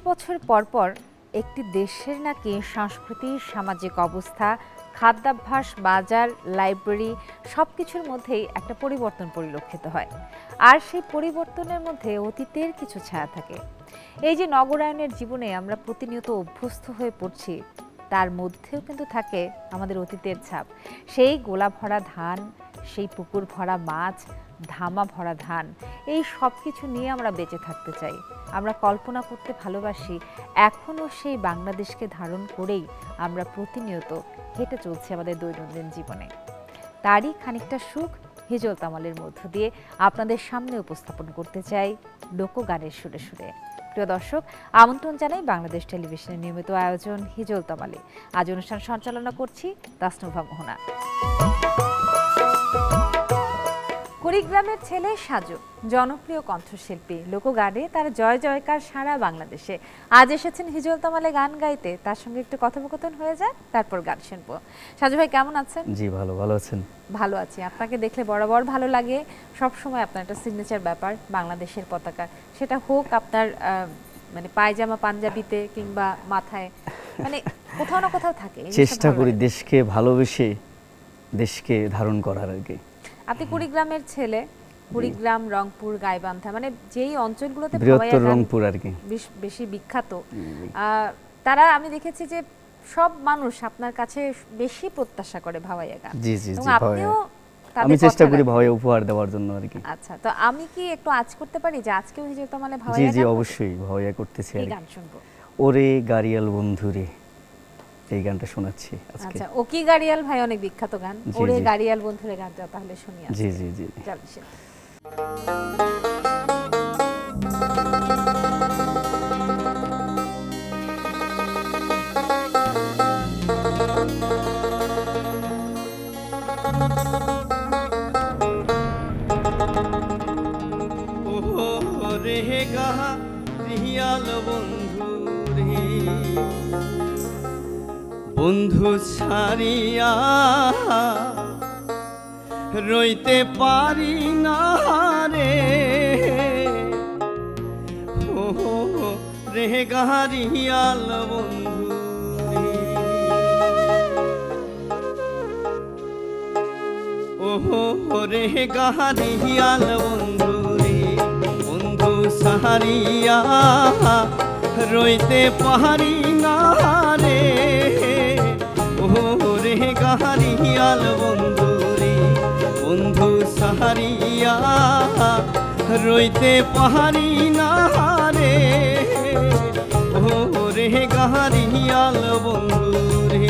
বছর পর পর একটি দেশের নাকি সংস্কৃতি, সামাজিক অবস্থা, খাদ্যাভ্যাস, বাজার, লাইব্রেরি সবকিছুর মধ্যেই একটা পরিবর্তন পরিলক্ষিত হয়। আর সেই পরিবর্তনের মধ্যে অতীতের কিছু ছায়া থাকে। এই যে নগরায়নের জীবনে আমরা প্রতিনিয়ত অভ্যস্ত হয়ে পড়ছি, তার মধ্যেও কিন্তু থাকে আমাদের অতীতের ছাপ। সেই গোলা ভরা ধান, সেই পুকুর ভরা মাছ, ধামা ভরা ধান, এই সব কিছু নিয়ে আমরা বেঁচে থাকতে চাই। আমরা কল্পনা করতে ভালোবাসি, এখনও সেই বাংলাদেশকে ধারণ করেই আমরা প্রতিনিয়ত হেঁটে চলছি আমাদের দৈনন্দিন জীবনে। তারই খানিকটা সুখ হিজল তামালের মধ্য দিয়ে আপনাদের সামনে উপস্থাপন করতে চাই লোকগানের সুরে সুরে। প্রিয় দর্শক, আমন্ত্রণ জানাই বাংলাদেশ টেলিভিশনের নিয়মিত আয়োজন হিজল তামালে। আজ অনুষ্ঠান সঞ্চালনা করছি তাসনুভা মোহনা। কুড়িগ্রামের ছেলে সাজু জনপ্রিয় কণ্ঠশিল্পী, লোকগানে তার জয় জয়কার সারা বাংলাদেশে। আজ এসেছেন হিজল তামালে গান গাইতে, তার সঙ্গে একটু কথোপকথন হয়ে যায়, তারপর গান শুনবো। সাজু ভাই কেমন আছেন? জি ভালো আছেন? ভালো আছি। আপনাকে দেখলে বরাবর ভালো লাগে। সব সময় আপনার একটা সিগনেচার ব্যাপার বাংলাদেশের পতাকা, সেটা হোক আপনার মানে পায়জামা পাঞ্জাবিতে কিংবা মাথায়, মানে কোথাও না কোথাও থাকে। চেষ্টা করি দেশকে ভালোবেসে দেশকে ধারণ করার আর কি। আপনি কুড়িগ্রামের ছেলে, কুড়িগ্রাম, রংপুর, গাইবান্ধা, মানে যেই অঞ্চলগুলোতে বৃহত্তর রংপুর আর কি বেশি বিখ্যাত, তারা আমি দেখেছি যে সব মানুষ আপনার কাছে বেশি প্রত্যাশা করে ভাওয়াইয়া গান। জি জি জি, আপনিও আমি চেষ্টা করি ভাওয়াইয়া উপহার দেওয়ার জন্য আর কি। আচ্ছা, তো আমি কি একটু আজ করতে পারি যে আজকেও হিজল তামালে ভাওয়াইয়া? জি জি অবশ্যই ভাওয়াইয়া করতেছি আর কি। গান শুনবো। ওরে গাড়িয়াল বন্ধুরে, এই গানটা শোনাচ্ছি আজকে। আচ্ছা, ও কি গাড়িয়াল ভাই অনেক বিখ্যাত গান। ওরে গাড়িয়াল বন্ধুরে গানটা তাহলে শুনি আজকে। জি জি জি চল। ওরে গাড়িয়াল বন্ধুরে, বন্ধু ছাড়িয়া রইতে পারি না রে, রে গাড়িয়াল বন্ধু রে, রে গাড়িয়াল বন্ধু রে, বন্ধু ছাড়িয়া রইতে পারি না রে, রে গাড়িয়াল বন্ধু রে, বন্ধু সাহারিয়া রইতে পারি না রে, রে গাড়িয়াল বন্ধু রে।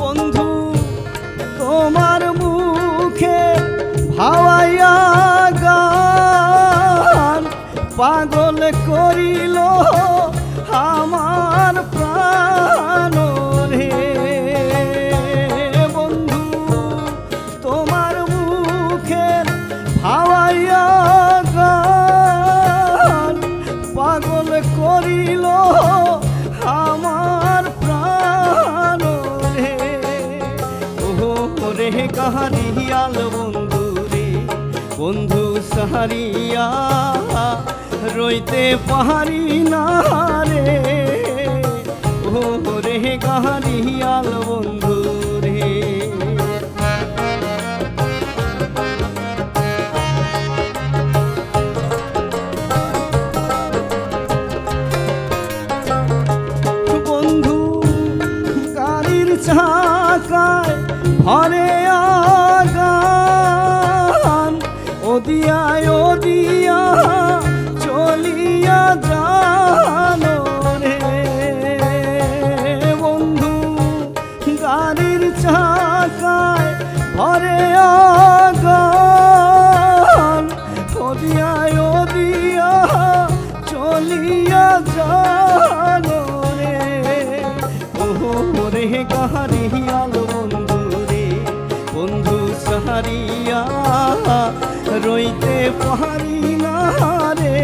বন্ধু তোমার মুখে ভাওয়াইয়া গান পাগল করিল আমার প্রাণ রে, বন্ধু তোমার মুখে ভাওয়াইয়া গান পাগল করিল আমার প্রাণ রে, রে গাড়িয়াল বন্ধু রে, বন্ধু সাহারিয়া রইতে পারি না রে, রে গাড়িয়াল বন্ধু রে। বন্ধু গাড়ির চাকায় ভরে আগান, ওদিয়ায় ওদিয়া চলিয়া জানো রে, বন্ধু গাড়ির চাকায় ভরে আগান, ওদিয়ায় ওদিয়া চলিয়া জানো রে, রে গাড়িয়াল বন্ধু রে, বন্ধু সাহারিয়া রইতে পারি না রে,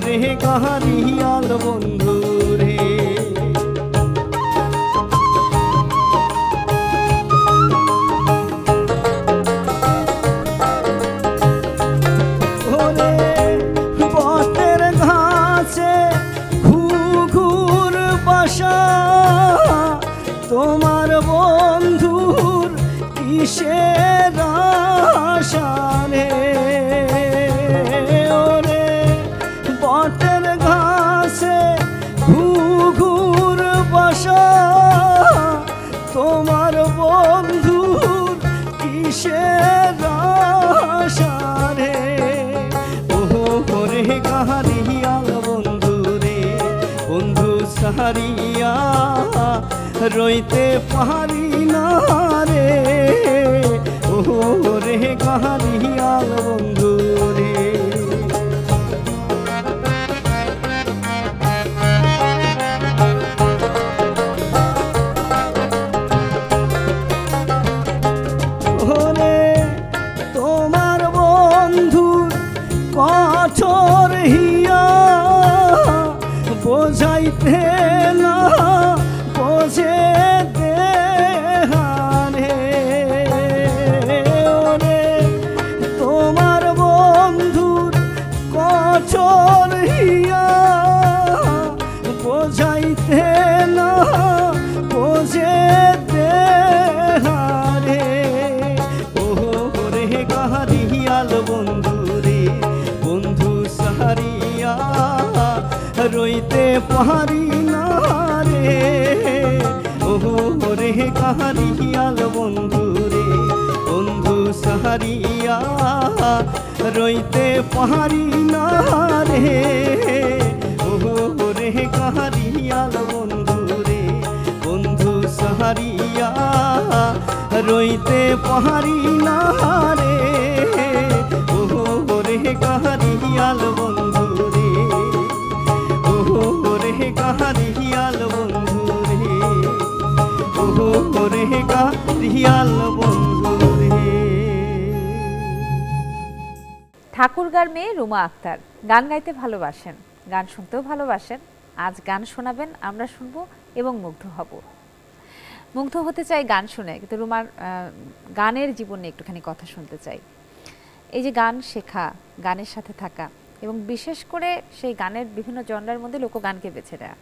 রে গাড়িয়াল বন্ধু রে। কাহারিয়াল বন্ধু রে, বন্ধু সাহারিয়া রইতে পারি না রে, ও রে কাহারিয়াল বন্ধু রে। তোমার বন্ধুর কঠোর হিয়া বোঝাইতে না বোঝে দেহারে, ওরে তোমার বন্ধুর কঠোর হিয়া বোঝাইতে না বোঝে দেহারে, কাহারিয়াল বন্ধু রে, বন্ধু সাহারিয়া রইতে পারি না রে, ও রে কাহারিয়াল বন্ধু রে, বন্ধু সাহারিয়া রইতে পারি না রে, ও রে কাহারিয়াল বন্ধু রে, বন্ধু সাহারিয়া রইতে পারি না রে, ও রে কাহারিয়াল বন্ধু রে, ও রে কাহারিয়াল বন্ধু রে, ও রে কাহারিয়াল বন্ধু রে। ঠাকুরগাঁর মেয়ে রুমা আক্তার গান গাইতে ভালোবাসেন, গান শুনতেও ভালোবাসেন। আজ গান শোনাবেন, আমরা শুনবো এবং মুগ্ধ হব। মুগ্ধ হতে চাই গান শুনে, কিন্তু রুমার গানের জীবনে একটুখানি কথা শুনতে চাই। এই যে গান শেখা, গানের সাথে থাকা এবং বিশেষ করে সেই গানের বিভিন্ন জনরার মধ্যে লোকগানকে বেছে নেওয়া,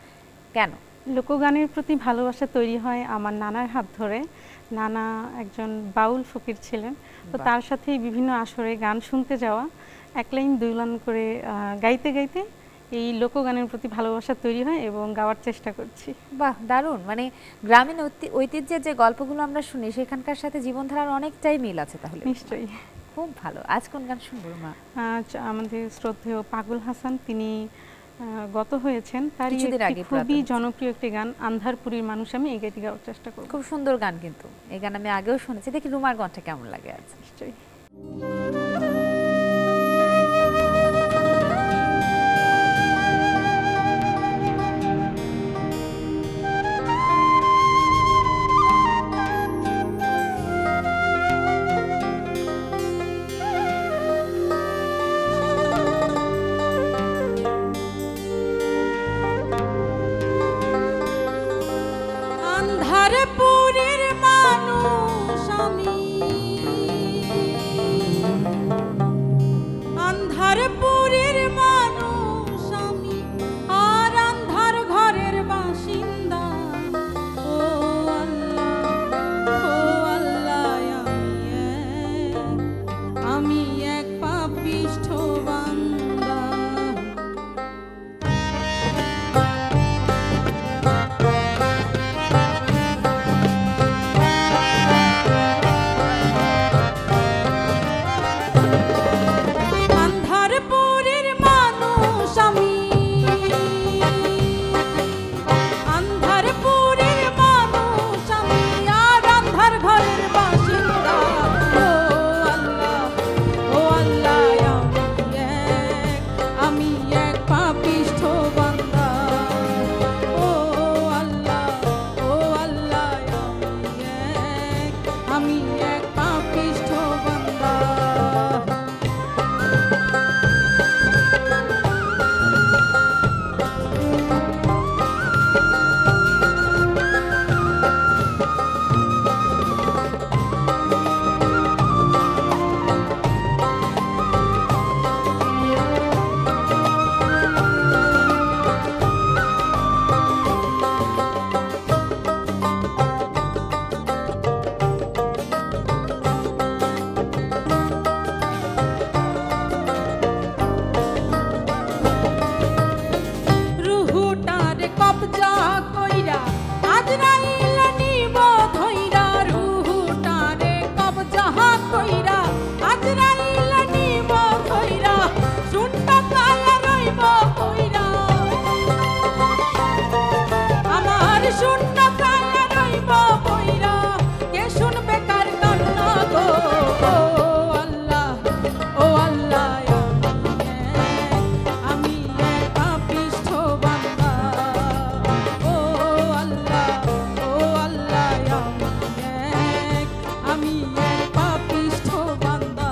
কেন? লোকগানের প্রতি ভালোবাসা তৈরি হয় আমার নানার হাত ধরে। নানা একজন বাউল ফকির ছিলেন, তো তার সাথেই বিভিন্ন আসরে গান শুনতে যাওয়া, এক লাইন দুই লাইন করে গাইতে গাইতে এই লোকগানের প্রতি ভালোবাসা তৈরি হয় এবং গাওয়ার চেষ্টা করছি। বাহ, দারুণ। মানে গ্রামীণ ঐতিহ্যের যে গল্পগুলো আমরা শুনি সেখানকার সাথে জীবনধারার অনেকটাই মিল আছে তাহলে। নিশ্চয়ই, খুব ভালো। আজ কোন গান শুনবো মা? আমাদের শ্রদ্ধেয় পাগল হাসান, তিনি গত হয়েছেন, তার খুবই জনপ্রিয় একটি গান আন্ধারপুরীর মানুষ, আমি এই গানটি গাওয়ার চেষ্টা করব। খুব সুন্দর গান, কিন্তু এই গান আমি আগেও শুনেছি। দেখি রুমার গানটা কেমন লাগে আজ। নিশ্চয়ই। আন্ধারপুরের মানুষ আমি, ও আল্লাহ আমি এক পাপিষ্ঠ বান্দা ও আল্লাহ আমি এক পাপিষ্ঠ বান্দা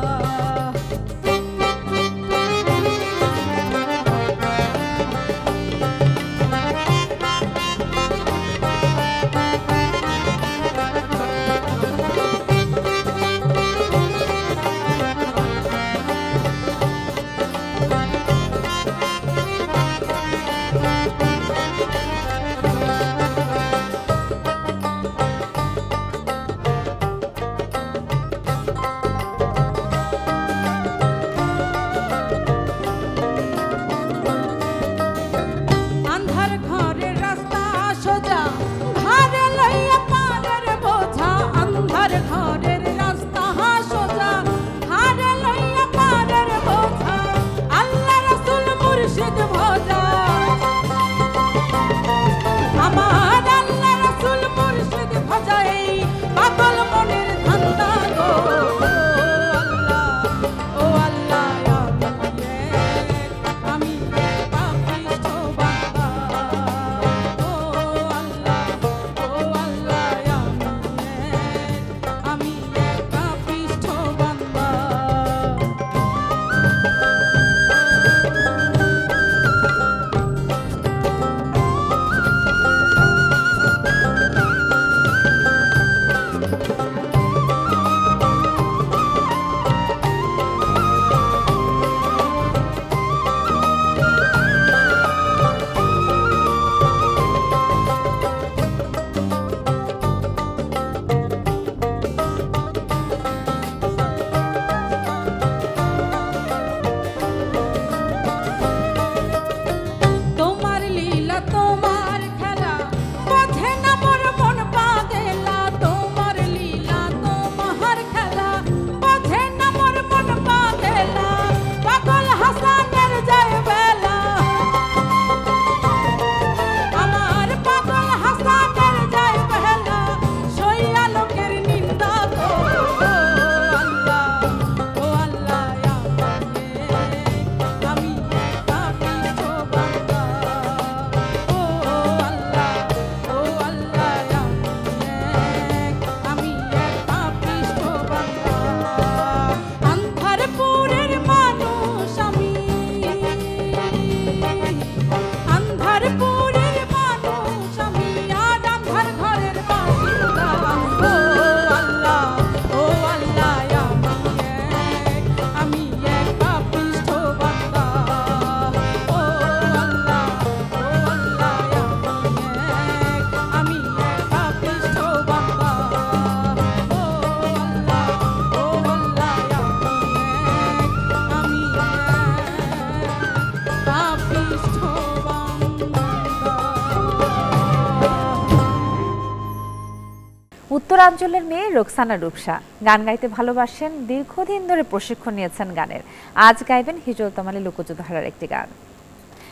উত্তরাঞ্চলের মেয়ে রোকসানা রূপসা গান গাইতে ভালোবাসেন, দীর্ঘদিন ধরে প্রশিক্ষণ নিয়েছেন গানের। আজ গাইবেন হিজল তামালি লোকযোদ্ধার একটি গান।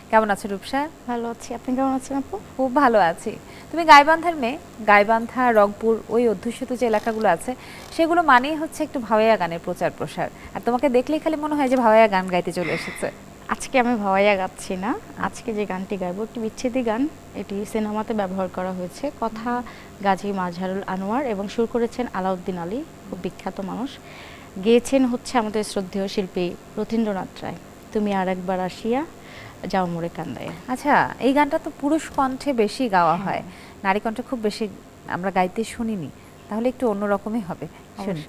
কেমন আছো রূপসা? ভালো আছি, আপনি কেমন আছেন আপু? খুব ভালো আছি। তুমি গাইবান্ধার মেয়ে। গাইবান্ধা, রংপুর ওই অধ্যুষিত যে এলাকাগুলো আছে সেগুলো মানেই হচ্ছে একটু ভাওয়াইয়া গানের প্রচার প্রসার, আর তোমাকে দেখলেই খালি মনে হয় যে ভাওয়াইয়া গান গাইতে চলে এসেছে। আজকে আমি ভাওয়াইয়া গাচ্ছি না, আজকে যে গানটি গাইবো একটি বিচ্ছেদী গান। এটি সিনেমাতে ব্যবহার করা হয়েছে। কথা গাজী মাজহারুল আনোয়ার এবং সুর করেছেন আলাউদ্দিন আলী, খুব বিখ্যাত মানুষ। গেয়েছেন হচ্ছে আমাদের শ্রদ্ধেয় শিল্পী রথীন্দ্রনাথ রায়। তুমি আর একবার আসিয়া যাও মোরে কান্দাইয়া। আচ্ছা, এই গানটা তো পুরুষ কণ্ঠে বেশি গাওয়া হয়, নারী কণ্ঠে খুব বেশি আমরা গাইতে শুনিনি, তাহলে একটু অন্যরকমই হবে। শুনি।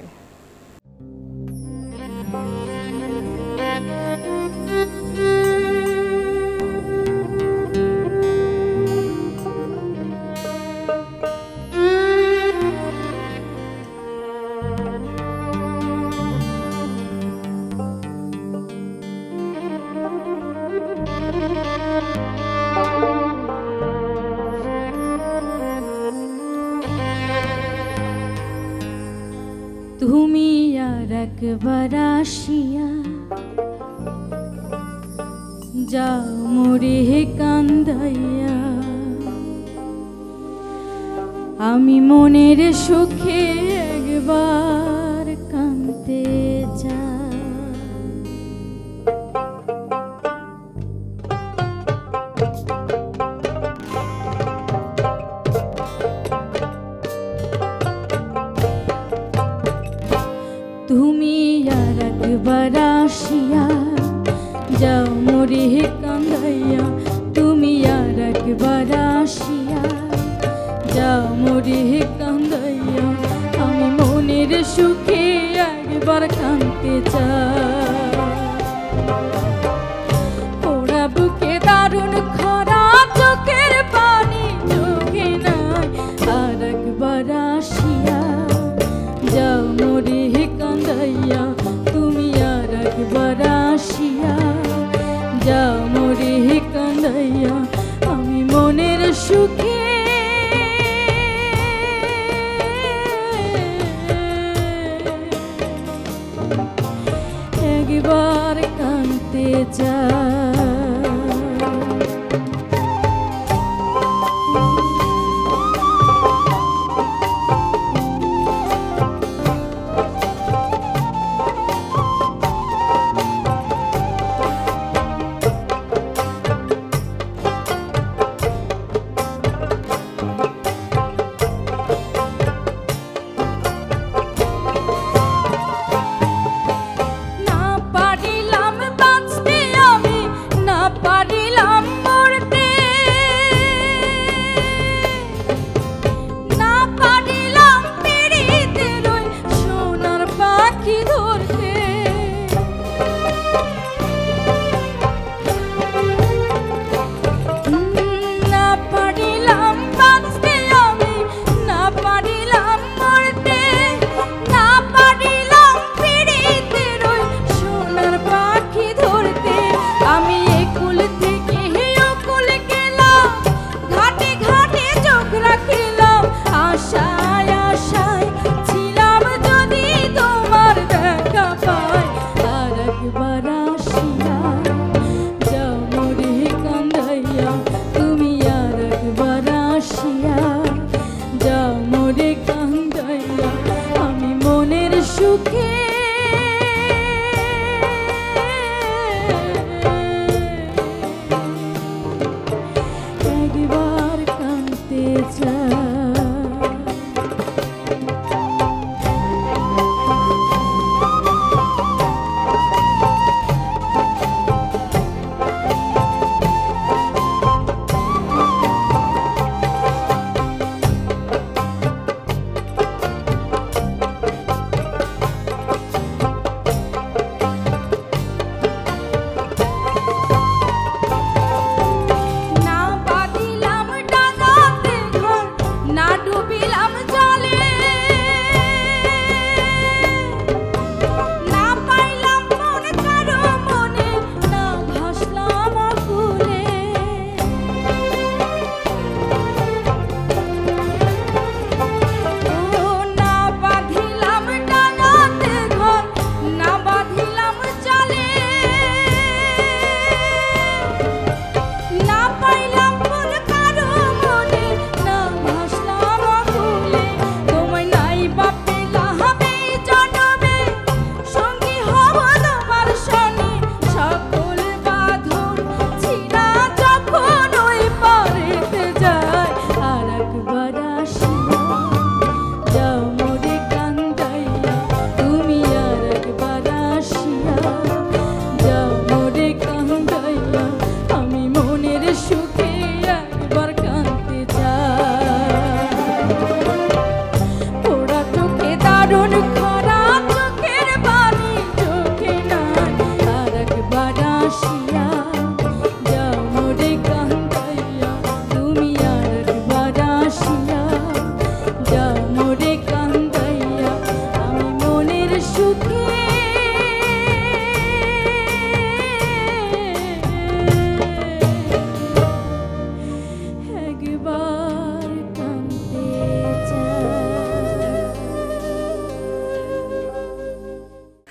তুমি আর একবার আসিয়া যাও মোরে কান্দাইয়া, আমি মনের সুখে একবার কাঁদতে যাই। যাও মোরে কান্দাইয়া তুমি আর একবার আসিয়া যাও মোরে কান্দাইয়া আমি মনের সুখে একবার কাঁদতে চাই ওরা বুকে দারুণ খরা চোখের পানি চোখে নাই আর একবার আসিয়া যাও মোরে কান্দাইয়া তুমি আর একবার আসিয়া যাও মোরে কান্দাইয়া আমি মনের সুখে একবার কাঁদতে চাই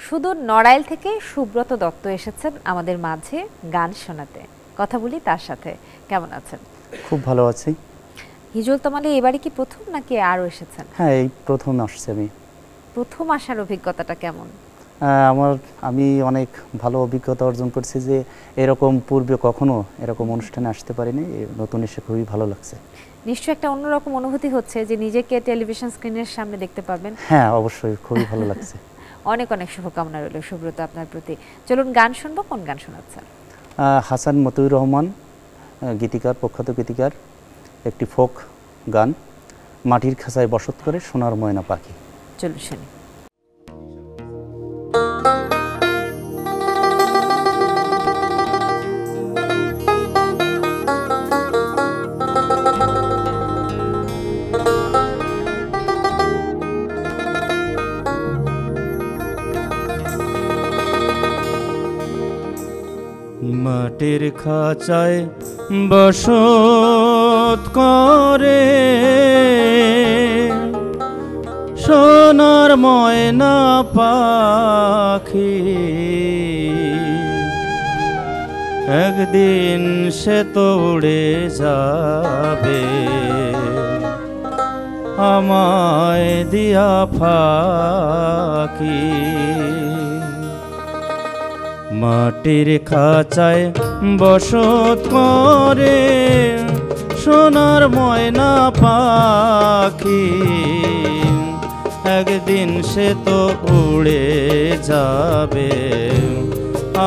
সুদূর নড়াইল থেকে সুব্রত দত্ত এসেছেন আমাদের মাঝে গান শোনাতে। কথা বলি তার সাথে। কেমন আছেন? খুব ভালো আছি। হিজল তমালে এবারে কি প্রথম নাকি আরো এসেছেন? হ্যাঁ, এই প্রথম আসছি আমি। প্রথম আসার অভিজ্ঞতাটা কেমন? আমি অনেক ভালো অভিজ্ঞতা অর্জন করছি যে এরকম পূর্বে কখনো এরকম অনুষ্ঠানে আসতে পারিনি। নতুন এসে খুবই ভালো লাগছে। নিশ্চয়ই একটা অন্যরকম অনুভূতি হচ্ছে যে নিজেকে টেলিভিশন স্ক্রিনের সামনে দেখতে পাবেন। হ্যাঁ, অবশ্যই খুবই ভালো লাগছে। অনেক অনেক শুভকামনা রইল সুব্রত আপনার প্রতি। চলুন গান শুনবো, কোন গান শোনাচ্ছেন? হাসান মতিউর রহমান গীতিকার, প্রখ্যাত গীতিকার, একটি ফোক গান, মাটির খাঁচায় বসত করে সোনার ময়না পাখি। চলুন শুনি। মাটির খাঁচায় বসত করে সোনার ময়না পাখি, একদিন সে তো উড়ে যাবে আমায় দিয়া ফাঁকি। মাটির খাঁচায় বসত করে সোনার ময়না পাখি, একদিন সে তো উড়ে যাবে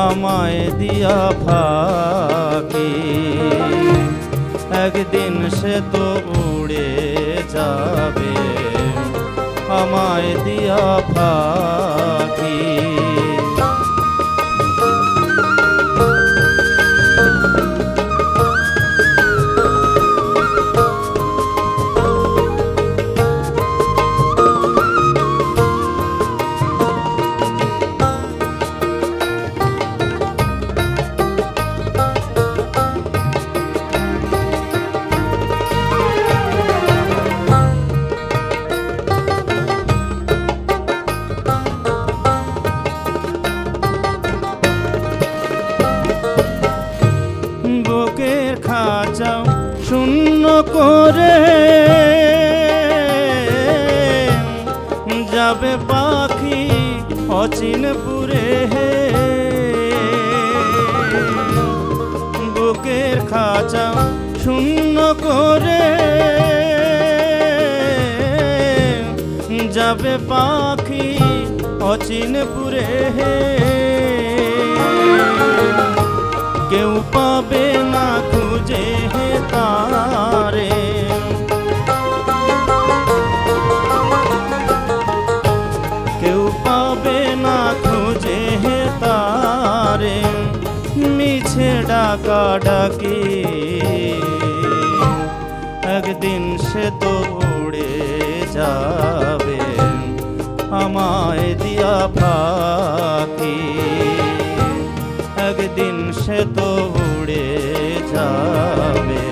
আমায় দিয়া ফাঁকি, একদিন সে তো উড়ে যাবে আমায় দিয়া ফাঁকি। বুকের খাঁচা শূন্য করে যাবে পাখি অচিনপুরে, বুকের খাঁচা শূন্য করে যাবে পাখি অচিনপুরে, কেউ পাবে না খুঁজে তারে, কেউ পাবে না খুঁজে তারে, মিছে ডাকা ডাকি, একদিন সে তো উড়ে যাবে আমায় দিয়া ফাঁকি, একদিন সে তো উড়ে যাবে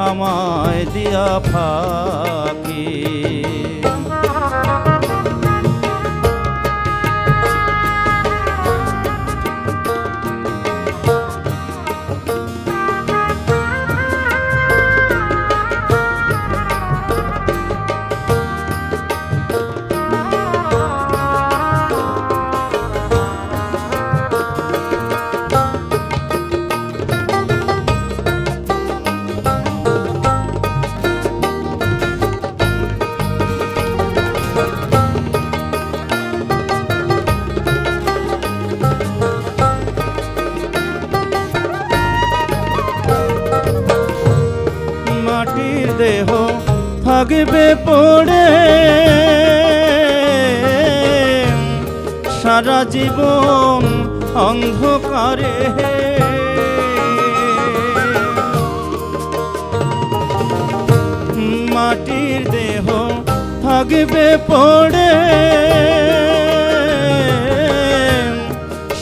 আমায় দিয়া ফাঁকি। মাটির দেহ থাকবে পড়ে সারা জীবন অন্ধকারে, মাটির দেহ থাকবে পড়ে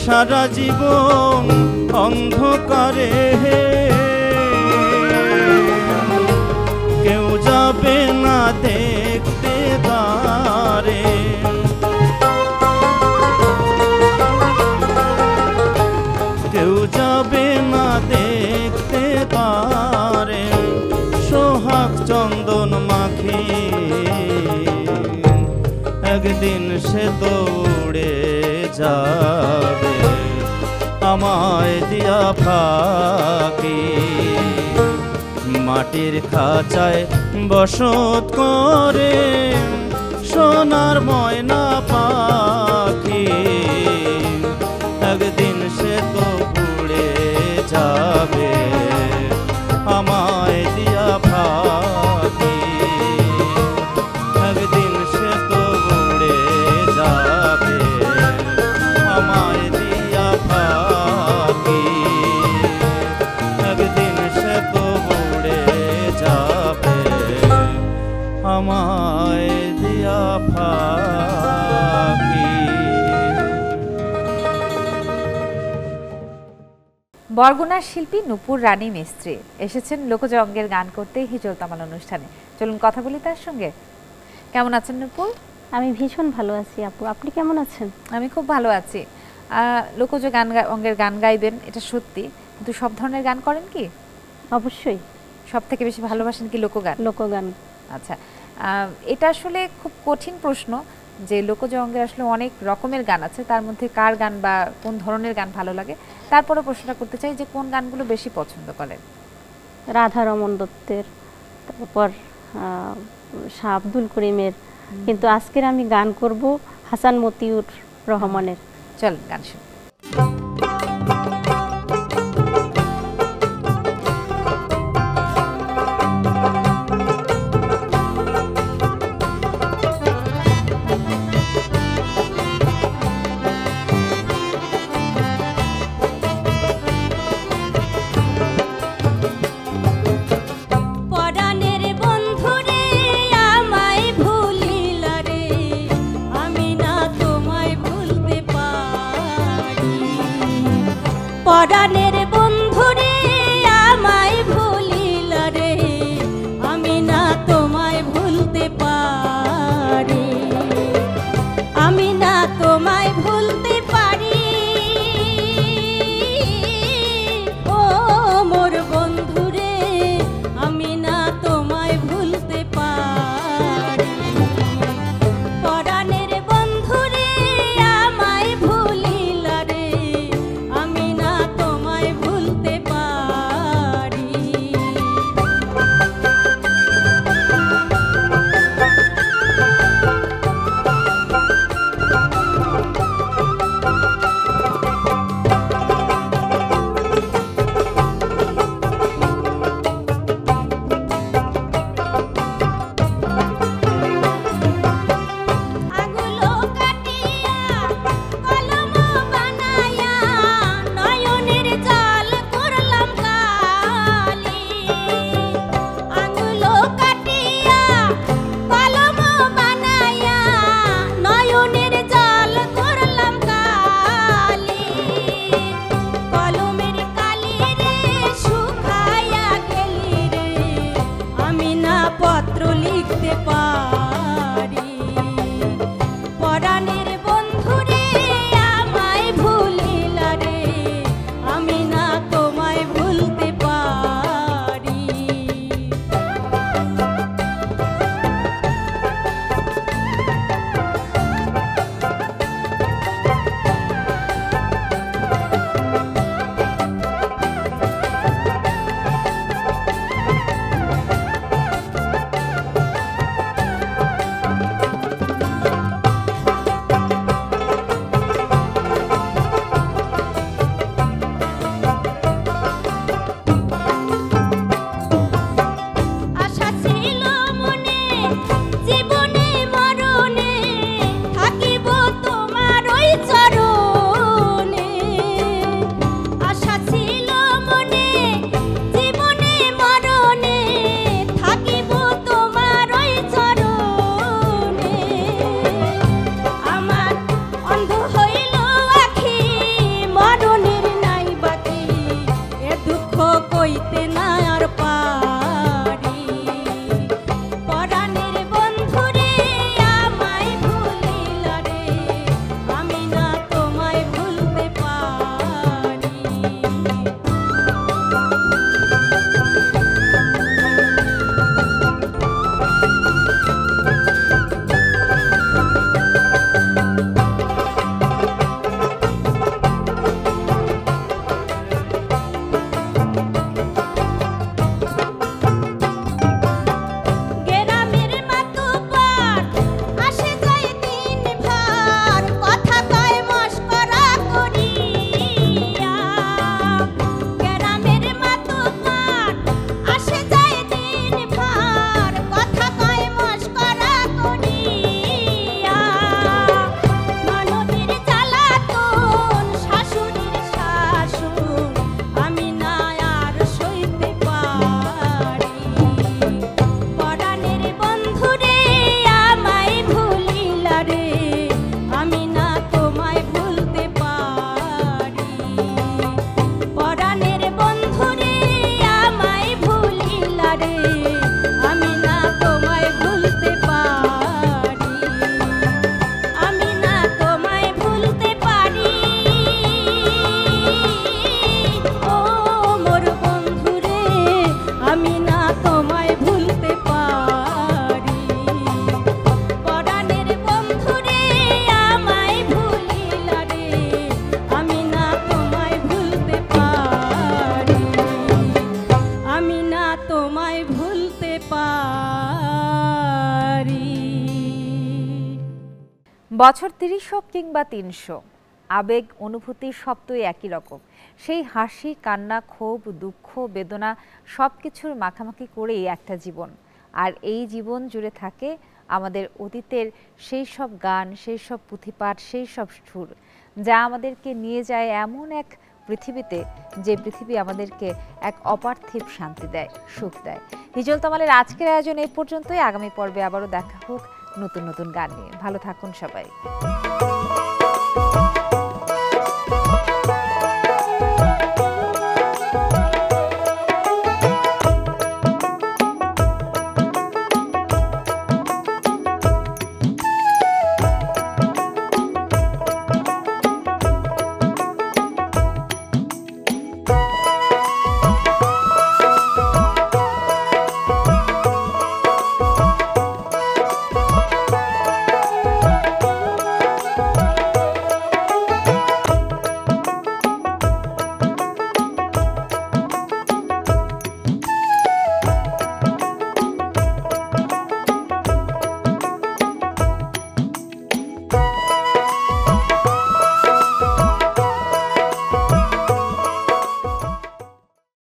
সারা জীবন অন্ধকারে, কেউ যাবে না দেখতে তারে, কেউ যাবে না দেখতে তারে, সোহাগ চন্দন মাখি, একদিন সে তো উড়ে যাবে আমায় দিয়া ফাঁকি, মাটির খাঁচায় বসত করে সোনার ময়না পাখি একদিন সে তো উড়ে যাবে আমায় দিয়া ফাঁকি একদিন সে তো উড়ে যাবে আমায় দিয়া ফাঁকি একদিন সে তো উড়ে যাবে আমায় দিয়া ফাঁকি। বরগুনার শিল্পী নূপুর রানী মিস্ত্রি এসেছেন লোকজ অঙ্গের গান করতে হিজল তামাল অনুষ্ঠানে। চলুন কথা বলি তার সঙ্গে। কেমন আছেন নূপুর? আমি ভীষণ ভালো আছি আপু, আপনি কেমন আছেন? আমি খুব ভালো আছি। লোকজ অঙ্গের গান গাইবেন এটা সত্যি, কিন্তু সব ধরনের গান করেন কি? অবশ্যই। সব থেকে বেশি ভালোবাসেন কি লোকগান? লোকগান। আচ্ছা, এটা আসলে খুব কঠিন প্রশ্ন যে লোকজ অঙ্গের আসলে অনেক রকমের গান আছে, তার মধ্যে কার গান বা কোন ধরনের গান ভালো লাগে। তারপরে প্রশ্নটা করতে চাই যে কোন গানগুলো বেশি পছন্দ করেন? রাধা রমন দত্তের, তারপর শাহ আব্দুল করিমের, কিন্তু আজকের আমি গান করব হাসান মতিউর রহমানের। চল গান শুনি। পরাণের বন্ধুরে আমায় ভুলিলা রে, আমি না তোমায় ভুলতে পারি, আমি না তোমায় ভুলতে পারি। ও মোর বন্ধুরে আমি না তোমায় ভুলতে পারি। পরাণের বন্ধুরে আমায় ভুলিলা রে, আমি না তোমায় বছর ৩০ হোক কিংবা ৩০০, আবেগ অনুভূতি সবই একই রকম। সেই হাসি, কান্না, ক্ষোভ, দুঃখ, বেদনা সবকিছুর মাখামাখি করেই একটা জীবন। আর এই জীবন জুড়ে থাকে আমাদের অতীতের সেই সব গান, সেই সব পুঁথিপাঠ, সেই সব সুর, যা আমাদেরকে নিয়ে যায় এমন এক পৃথিবীতে, যে পৃথিবী আমাদেরকে এক অপার্থিব শান্তি দেয়, সুখ দেয়। হিজল তামালের আজকের আয়োজন এই পর্যন্তই। আগামী পর্বে আবারও দেখা হোক নতুন নতুন গান নিয়ে। ভালো থাকুন সবাই।